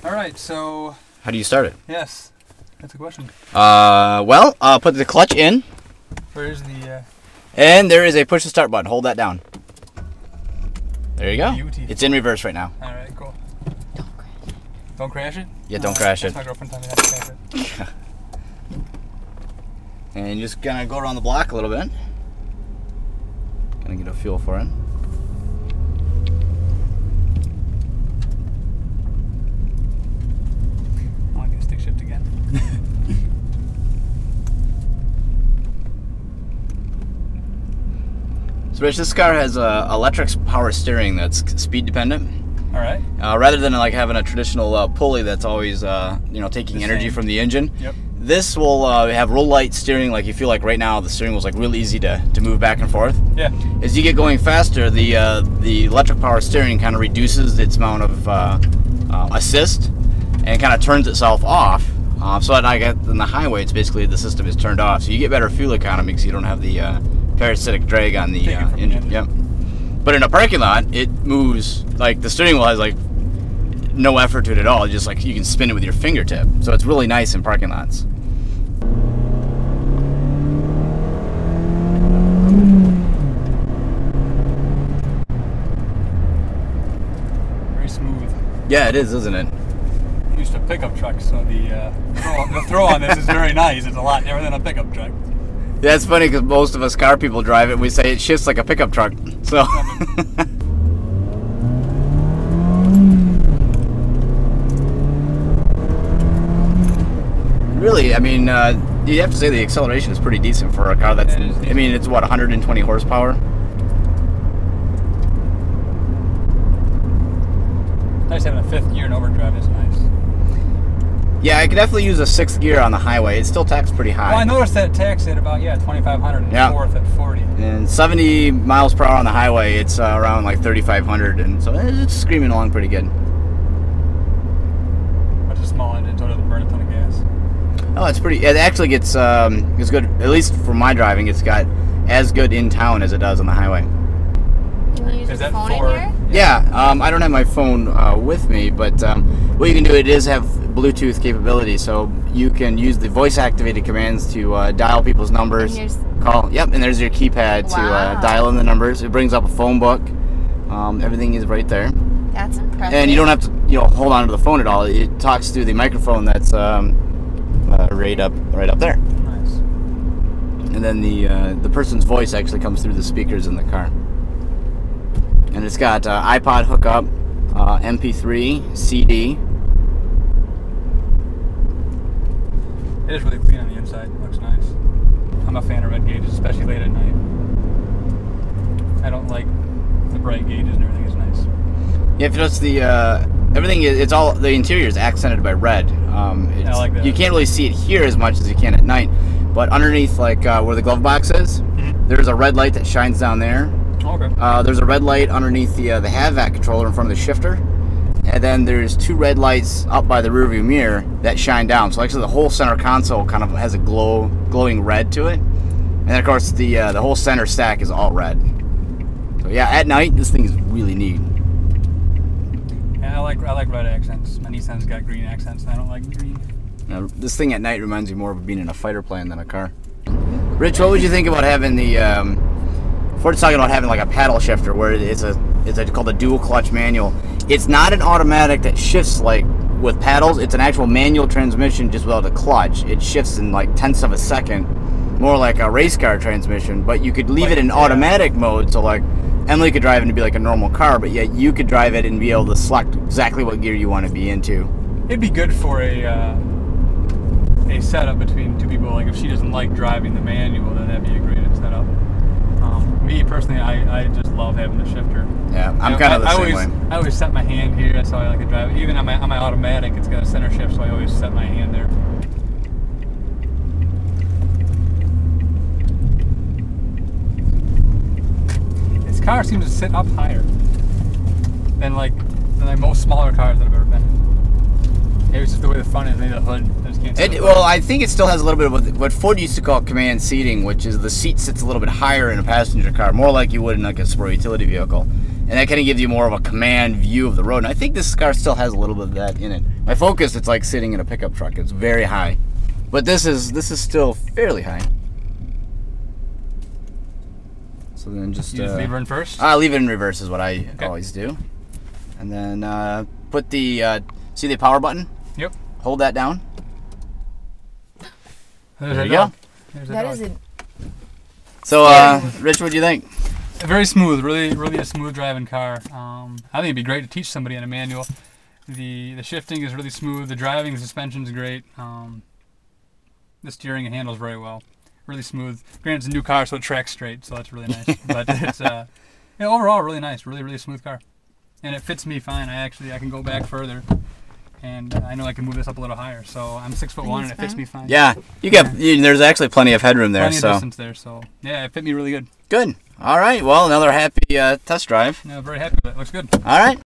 All right, so... How do you start it? Yes, that's a question. Well, put the clutch in. Where's the... And there is a push to start button. Hold that down. There you go. Beautiful. It's in reverse right now. All right, cool. Don't crash it? Yeah, don't crash it. My girlfriend told me not to crash it. And you just gonna go around the block a little bit. Gonna get a feel for it. I want to get stick shift again. So Rich, this car has electric power steering that's speed dependent. All right. Rather than like having a traditional pulley that's always taking energy from the engine. Yep. This will have roll light steering. Like you feel like right now the steering wheel's like really easy to move back and forth. Yeah. As you get going faster, the electric power steering kind of reduces its amount of assist and kind of turns itself off. So that in the highway, it's basically the system is turned off. So you get better fuel economy because you don't have the parasitic drag on the engine. Yep. But in a parking lot, it moves, like the steering wheel has like no effort to it at all. Just like you can spin it with your fingertip. So it's really nice in parking lots. Very smooth. Yeah, it is, isn't it? I'm used to pickup trucks, so the throw on this is very nice. It's a lot different than a pickup truck. Yeah, it's funny because most of us car people drive it and we say it shifts like a pickup truck. So. Really, I mean, you have to say the acceleration is pretty decent for a car that's, I mean, it's what, 120 horsepower? Nice having a fifth gear in overdrive is nice. Yeah, I could definitely use a sixth gear on the highway. It still taxes pretty high. Well, I noticed that it taxed at about 2,500 and fourth at 40. And 70 miles per hour on the highway, it's around like 3,500, and so it's screaming along pretty good. But it's a small engine, so it doesn't burn a ton of gas. Oh, it's pretty. It actually gets it's good. At least for my driving, it's got as good in town as it does on the highway. Can you use your phone in here? Yeah, I don't have my phone with me, but what you can do, it is have Bluetooth capability, so you can use the voice-activated commands to dial people's numbers. Call. Yep, and there's your keypad to dial in the numbers. It brings up a phone book. Everything is right there. That's impressive. And you don't have to, hold on to the phone at all. It talks through the microphone that's right up there. Nice. And then the person's voice actually comes through the speakers in the car. And it's got iPod hookup, MP3, CD. It is really clean on the inside. It looks nice. I'm a fan of red gauges, especially late at night. I don't like the bright gauges and everything is nice. Yeah, if you notice everything it's all the interior is accented by red. I like that. You can't really see it here as much as you can at night, but underneath, like where the glove box is, there's a red light that shines down there. Okay. There's a red light underneath the HVAC controller in front of the shifter, and then there's two red lights up by the rearview mirror that shine down. So actually, the whole center console kind of has a glowing red to it, and then of course the whole center stack is all red. So yeah, at night this thing is really neat. Yeah, I like red accents. My Nissan's got green accents, and I don't like green. Now, this thing at night reminds me more of being in a fighter plane than a car. Rich, what would you think about having the? Ford's talking about having like a paddle shifter where it's called a dual clutch manual. It's not an automatic that shifts like with paddles. It's an actual manual transmission just without a clutch. It shifts in like tenths of a second, more like a race car transmission. But you could leave it in automatic mode, so like Emily could drive it and be like a normal car, but yet you could drive it and be able to select exactly what gear you want to be into. It'd be good for a setup between two people. Like if she doesn't like driving the manual, then that'd be a great setup. Me personally, I just love having the shifter. Yeah, I'm kind of the same way. I always set my hand here. That's how I like to drive it. Even on my automatic, it's got a center shift, so I always set my hand there. This car seems to sit up higher than like most smaller cars that I've ever been in. Maybe it's just the way the front is, maybe the hood. I just can't see well, I think it still has a little bit of what Ford used to call command seating, which is the seat sits a little bit higher in a passenger car, more like you would in like a sport utility vehicle. and that kind of gives you more of a command view of the road. And I think this car still has a little bit of that in it. My Focus, it's like sitting in a pickup truck. It's very high, but this is still fairly high. So then just leave her in first. Leave it in reverse is what I always do, and then put the see the power button. Yep. Hold that down. There you go. That is it. So, Rich, what do you think? Very smooth, really a smooth driving car. I think it'd be great to teach somebody in a manual. The shifting is really smooth. The driving, the suspension's great. The steering handles very well. Really smooth. Granted, it's a new car, so it tracks straight, so that's really nice. But it's overall really nice, really smooth car, and it fits me fine. I can go back further, and I know I can move this up a little higher. So I'm 6'1", and it fits me fine. Yeah, there's actually plenty of headroom there. Plenty of distance there, so yeah, it fit me really good. Good. All right. Well, another happy test drive. Yeah, very happy with it. Looks good. All right.